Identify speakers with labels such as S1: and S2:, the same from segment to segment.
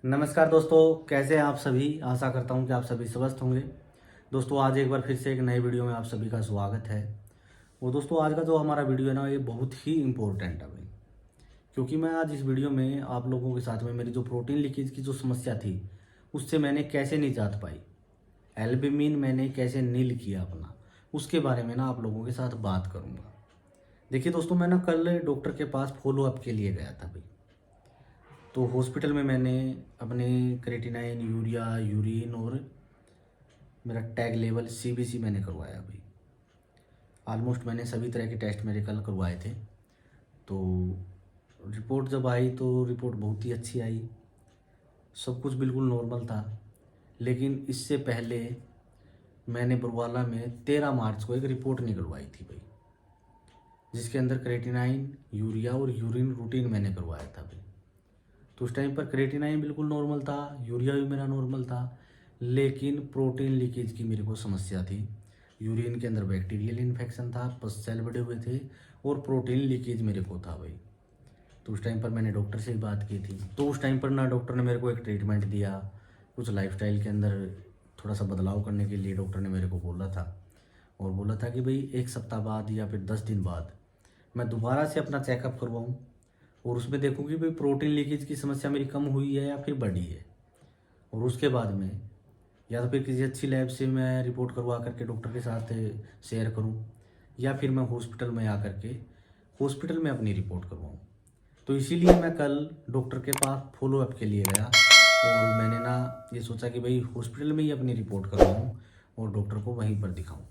S1: नमस्कार दोस्तों, कैसे हैं आप सभी। आशा करता हूं कि आप सभी स्वस्थ होंगे। दोस्तों, आज एक बार फिर से एक नए वीडियो में आप सभी का स्वागत है। वो दोस्तों, आज का जो हमारा वीडियो है ना, ये बहुत ही इम्पोर्टेंट है भाई, क्योंकि मैं आज इस वीडियो में आप लोगों के साथ में मेरी जो प्रोटीन लीकेज की जो समस्या थी, उससे मैंने कैसे निजात पाई, एल्बुमिन मैंने कैसे नील किया अपना, उसके बारे में ना आप लोगों के साथ बात करूँगा। देखिए दोस्तों, मैं ना कल डॉक्टर के पास फॉलो अप के लिए गया था भाई। तो हॉस्पिटल में मैंने अपने क्रेटिनाइन, यूरिया, यूरिन और मेरा टैग लेवल सीबीसी मैंने करवाया भाई। ऑलमोस्ट मैंने सभी तरह के टेस्ट मेरे कल करवाए थे। तो रिपोर्ट जब आई तो रिपोर्ट बहुत ही अच्छी आई, सब कुछ बिल्कुल नॉर्मल था। लेकिन इससे पहले मैंने बरवाला में 13 मार्च को एक रिपोर्ट निकलवाई थी भाई, जिसके अंदर क्रेटिनाइन, यूरिया और यूरिन रूटीन मैंने करवाया था भाई। तो उस टाइम पर क्रेटिनाइन बिल्कुल नॉर्मल था, यूरिया भी मेरा नॉर्मल था, लेकिन प्रोटीन लीकेज की मेरे को समस्या थी। यूरिन के अंदर बैक्टीरियल इन्फेक्शन था, पस सेल बढ़े हुए थे और प्रोटीन लीकेज मेरे को था भाई। तो उस टाइम पर मैंने डॉक्टर से बात की थी। तो उस टाइम पर ना डॉक्टर ने मेरे को एक ट्रीटमेंट दिया, कुछ लाइफस्टाइल के अंदर थोड़ा सा बदलाव करने के लिए डॉक्टर ने मेरे को बोला था, और बोला था कि भाई 1 सप्ताह बाद या फिर 10 दिन बाद मैं दोबारा से अपना चेकअप करवाऊँ और उसमें देखूँ कि भाई प्रोटीन लीकेज की समस्या मेरी कम हुई है या फिर बढ़ी है। और उसके बाद में या तो फिर किसी अच्छी लैब से मैं रिपोर्ट करवा करके डॉक्टर के साथ शेयर करूं, या फिर मैं हॉस्पिटल में अपनी रिपोर्ट करवाऊं। तो इसीलिए मैं कल डॉक्टर के पास फॉलो अप के लिए गया, और मैंने ना ये सोचा कि भाई हॉस्पिटल में ही अपनी रिपोर्ट करवाऊं और डॉक्टर को वहीं पर दिखाऊं।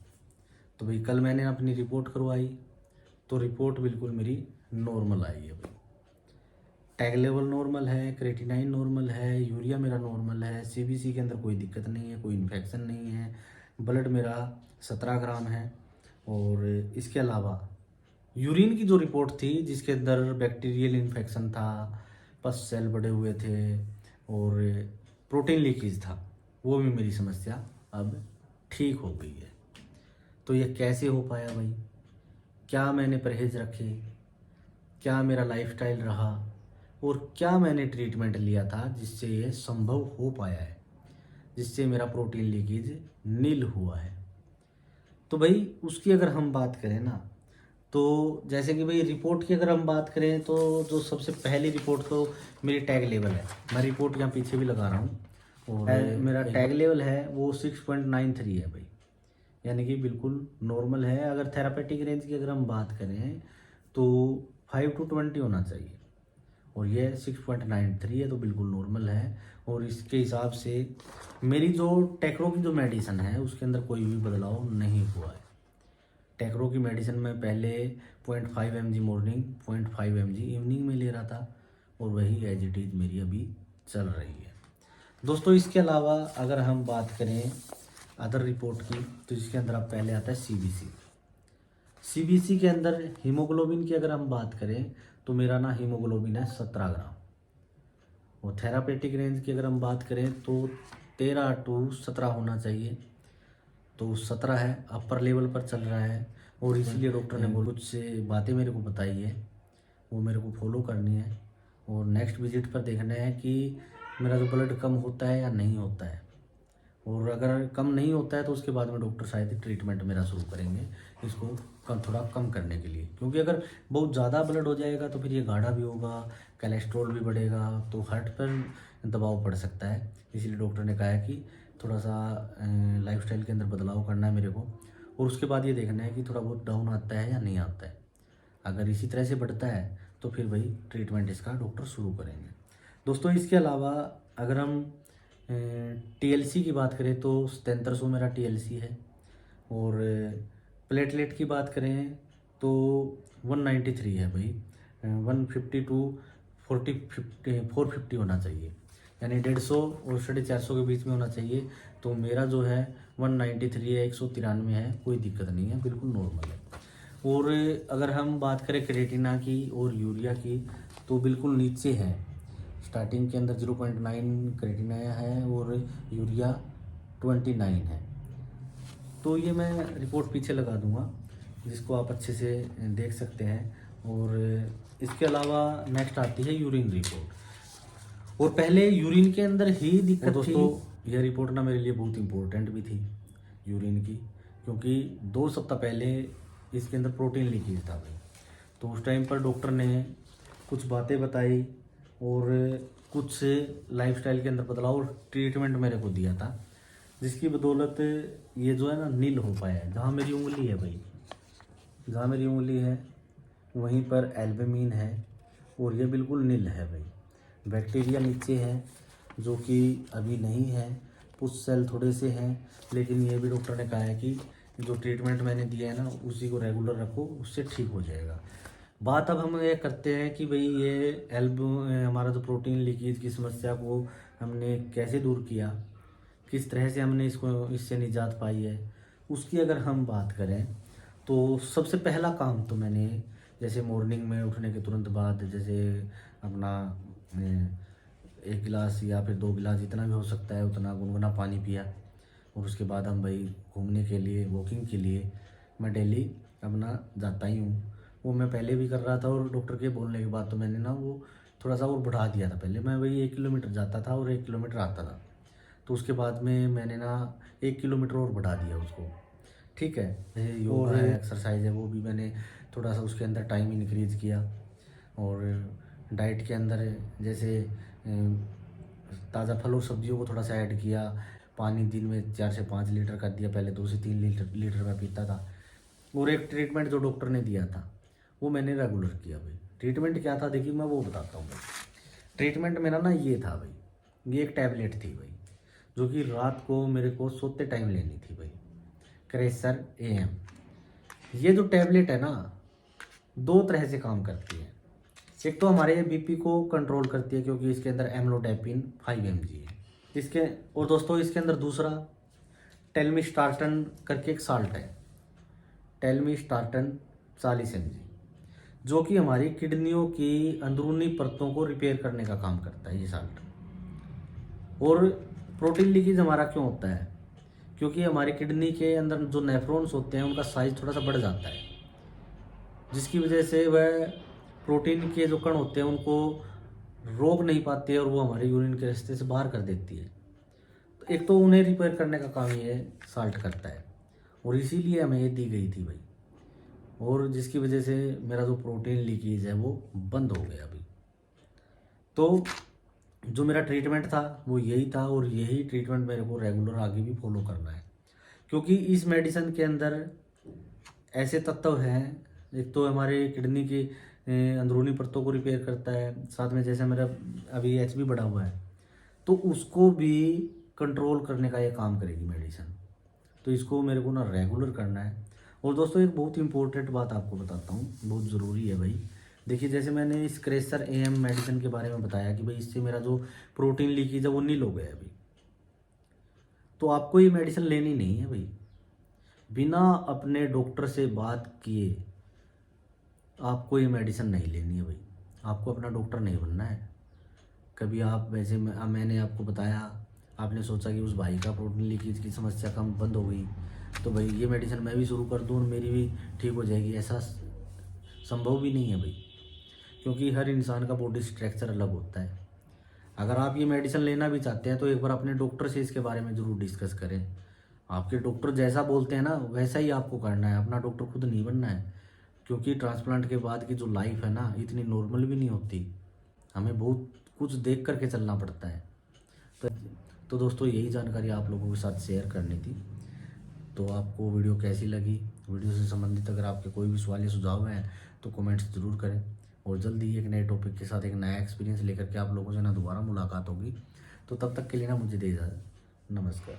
S1: तो भाई कल मैंने अपनी रिपोर्ट करवाई, तो रिपोर्ट बिल्कुल मेरी नॉर्मल आई है भाई। टैग लेवल नॉर्मल है, क्रेटिनाइन नॉर्मल है, यूरिया मेरा नॉर्मल है, सीबीसी के अंदर कोई दिक्कत नहीं है, कोई इन्फेक्शन नहीं है, ब्लड मेरा 17 ग्राम है। और इसके अलावा यूरिन की जो रिपोर्ट थी, जिसके अंदर बैक्टीरियल इन्फेक्शन था, पस सेल बढ़े हुए थे और प्रोटीन लीकेज था, वो भी मेरी समस्या अब ठीक हो गई है। तो ये कैसे हो पाया भाई? क्या मैंने परहेज रखे, क्या मेरा लाइफस्टाइल रहा, और क्या मैंने ट्रीटमेंट लिया था जिससे ये संभव हो पाया है, जिससे मेरा प्रोटीन लीकेज नील हुआ है। तो भाई उसकी अगर हम बात करें ना, तो जैसे कि भाई रिपोर्ट की अगर हम बात करें, तो जो सबसे पहली रिपोर्ट तो मेरी टैग लेवल है। मैं रिपोर्ट यहाँ पीछे भी लगा रहा हूँ, और मेरा टैग लेवल है वो 6.93 है भाई, यानी कि बिल्कुल नॉर्मल है। अगर थेरापेटिक रेंज की अगर हम बात करें तो 5 to 20 होना चाहिए, और ये 6.93 है, तो बिल्कुल नॉर्मल है। और इसके हिसाब से मेरी जो टेक्रो की जो मेडिसिन है, उसके अंदर कोई भी बदलाव नहीं हुआ है। टेक्रो की मेडिसिन मैं पहले 0.5 mg मॉर्निंग, 0.5 mg इवनिंग में ले रहा था, और वही एज इट इज़ मेरी अभी चल रही है। दोस्तों, इसके अलावा अगर हम बात करें अदर रिपोर्ट की, तो इसके अंदर अब पहले आता है सीबीसी। सीबीसी के अंदर हीमोग्लोबिन की अगर हम बात करें, तो मेरा ना हीमोग्लोबिन है 17 ग्राम। और थेरापेटिक रेंज की अगर हम बात करें तो 13 to 17 होना चाहिए, तो 17 है, अपर लेवल पर चल रहा है। और इसलिए डॉक्टर ने कुछ से बातें मेरे को बताई है, वो मेरे को फॉलो करनी है, और नेक्स्ट विजिट पर देखना है कि मेरा जो ब्लड कम होता है या नहीं होता है। और अगर कम नहीं होता है तो उसके बाद में डॉक्टर शायद ट्रीटमेंट मेरा शुरू करेंगे इसको थोड़ा कम करने के लिए, क्योंकि अगर बहुत ज़्यादा ब्लड हो जाएगा तो फिर ये गाढ़ा भी होगा, कोलेस्ट्रॉल भी बढ़ेगा, तो हार्ट पर दबाव पड़ सकता है। इसलिए डॉक्टर ने कहा है कि थोड़ा सा लाइफस्टाइल के अंदर बदलाव करना है मेरे को, और उसके बाद ये देखना है कि थोड़ा बहुत डाउन आता है या नहीं आता है। अगर इसी तरह से बढ़ता है तो फिर वही ट्रीटमेंट इसका डॉक्टर शुरू करेंगे। दोस्तों, इसके अलावा अगर हम टीएलसी की बात करें तो 7700 मेरा टीएलसी है, और प्लेटलेट की बात करें तो 193 है भाई। 150 to 450 होना चाहिए, यानी 150 और 450 के बीच में होना चाहिए। तो मेरा जो है 193 है, 193 है, कोई दिक्कत नहीं है, बिल्कुल नॉर्मल है। और अगर हम बात करें क्रेटिना की और यूरिया की, तो बिल्कुल नीचे है। स्टार्टिंग के अंदर 0.9 क्रेटिना है और यूरिया 29 है। तो ये मैं रिपोर्ट पीछे लगा दूंगा, जिसको आप अच्छे से देख सकते हैं। और इसके अलावा नेक्स्ट आती है यूरिन रिपोर्ट। और पहले यूरिन के अंदर ही दिक्कत थी। दोस्तों यह रिपोर्ट ना मेरे लिए बहुत इंपॉर्टेंट भी थी यूरिन की, क्योंकि 2 सप्ताह पहले इसके अंदर प्रोटीन लीकेज था भाई। तो उस टाइम पर डॉक्टर ने कुछ बातें बताई और कुछ लाइफस्टाइल के अंदर बदलाव और ट्रीटमेंट मेरे को दिया था, जिसकी बदौलत ये जो है ना नील हो पाया है। जहाँ मेरी उंगली है भाई, जहाँ मेरी उंगली है वहीं पर एल्बुमिन है और ये बिल्कुल नील है भाई। बैक्टीरिया नीचे है जो कि अभी नहीं है, कुछ सेल थोड़े से हैं, लेकिन ये भी डॉक्टर ने कहा है कि जो ट्रीटमेंट मैंने दिया है ना उसी को रेगुलर रखो, उससे ठीक हो जाएगा। बात अब हम ये करते हैं कि भाई ये हमारा जो प्रोटीन लीकेज की समस्या को हमने कैसे दूर किया, किस तरह से हमने इससे निजात पाई है, उसकी अगर हम बात करें तो सबसे पहला काम तो मैंने जैसे मॉर्निंग में उठने के तुरंत बाद जैसे अपना 1 गिलास या फिर 2 गिलास जितना भी हो सकता है उतना गुनगुना पानी पिया। और उसके बाद हम भाई घूमने के लिए, वॉकिंग के लिए मैं डेली अपना जाता ही हूँ। वो मैं पहले भी कर रहा था और डॉक्टर के बोलने के बाद तो मैंने ना वो थोड़ा सा और बढ़ा दिया था। पहले मैं वही 1 किलोमीटर जाता था और 1 किलोमीटर आता था, तो उसके बाद में मैंने ना 1 किलोमीटर और बढ़ा दिया उसको। ठीक है, जैसे योगा है, एक्सरसाइज है, वो भी मैंने थोड़ा सा उसके अंदर टाइम इंक्रीज किया। और डाइट के अंदर जैसे ताज़ा फल और सब्जियों को थोड़ा सा ऐड किया। पानी दिन में 4 से 5 लीटर कर दिया, पहले 2 से 3 लीटर मैं पीता था। और एक ट्रीटमेंट जो डॉक्टर ने दिया था वो मैंने रेगुलर किया भाई। ट्रीटमेंट क्या था देखिए, मैं वो बताता हूँ भाई। ट्रीटमेंट मेरा ना ये था भाई, ये एक टैबलेट थी भाई, जो कि रात को मेरे को सोते टाइम लेनी थी भाई, क्रेसर AM। ये जो टैबलेट है ना 2 तरह से काम करती है। एक तो हमारे BP को कंट्रोल करती है, क्योंकि इसके अंदर एम्लोडेपिन 5 mg है इसके। और दोस्तों इसके अंदर दूसरा टेलमिस्टार्टन करके एक साल्ट है, टेलमिस्टार्टन 40 mg, जो कि हमारी किडनियों की अंदरूनी परतों को रिपेयर करने का काम करता है ये साल्ट। और प्रोटीन लीकेज हमारा क्यों होता है, क्योंकि हमारी किडनी के अंदर जो नेफ्रॉन्स होते हैं उनका साइज थोड़ा सा बढ़ जाता है, जिसकी वजह से वह प्रोटीन के जो कण होते हैं उनको रोक नहीं पाते और वो हमारे यूरिन के रास्ते से बाहर कर देती है। तो एक तो उन्हें रिपेयर करने का काम ये साल्ट करता है, और इसीलिए हमें ये दी गई थी भाई। और जिसकी वजह से मेरा जो प्रोटीन लीकेज है वो बंद हो गया अभी। तो जो मेरा ट्रीटमेंट था वो यही था, और यही ट्रीटमेंट मेरे को रेगुलर आगे भी फॉलो करना है, क्योंकि इस मेडिसिन के अंदर ऐसे तत्व हैं। एक तो हमारे किडनी की अंदरूनी परतों को रिपेयर करता है, साथ में जैसे मेरा अभी HB बढ़ा हुआ है तो उसको भी कंट्रोल करने का ये काम करेगी मेडिसिन। तो इसको मेरे को ना रेगुलर करना है। और दोस्तों एक बहुत इंपॉर्टेंट बात आपको बताता हूँ, बहुत ज़रूरी है भाई। देखिए जैसे मैंने इस क्रेसर AM मेडिसिन के बारे में बताया कि भाई इससे मेरा जो प्रोटीन लीकेज है वो नील हो गया अभी। तो आपको ये मेडिसिन लेनी नहीं है भाई, बिना अपने डॉक्टर से बात किए आपको ये मेडिसिन नहीं लेनी है भाई। आपको अपना डॉक्टर नहीं बनना है। कभी आप वैसे मैंने आपको बताया, आपने सोचा कि उस भाई का प्रोटीन लीकेज की समस्या कम बंद हो गई तो भाई ये मेडिसिन मैं भी शुरू कर दूँ और मेरी भी ठीक हो जाएगी, ऐसा संभव भी नहीं है भाई, क्योंकि हर इंसान का बॉडी स्ट्रक्चर अलग होता है। अगर आप ये मेडिसिन लेना भी चाहते हैं तो एक बार अपने डॉक्टर से इसके बारे में ज़रूर डिस्कस करें। आपके डॉक्टर जैसा बोलते हैं ना वैसा ही आपको करना है, अपना डॉक्टर खुद नहीं बनना है। क्योंकि ट्रांसप्लांट के बाद की जो लाइफ है ना इतनी नॉर्मल भी नहीं होती, हमें बहुत कुछ देख करके चलना पड़ता है। तो दोस्तों यही जानकारी आप लोगों के साथ शेयर करनी थी। तो आपको वीडियो कैसी लगी, वीडियो से संबंधित अगर आपके कोई भी सवाल या सुझाव हैं तो कमेंट्स ज़रूर करें। और जल्दी ही एक नए टॉपिक के साथ एक नया एक्सपीरियंस लेकर के आप लोगों से ना दोबारा मुलाकात होगी। तो तब तक के लिए ना मुझे दे इजाज़त, नमस्कार।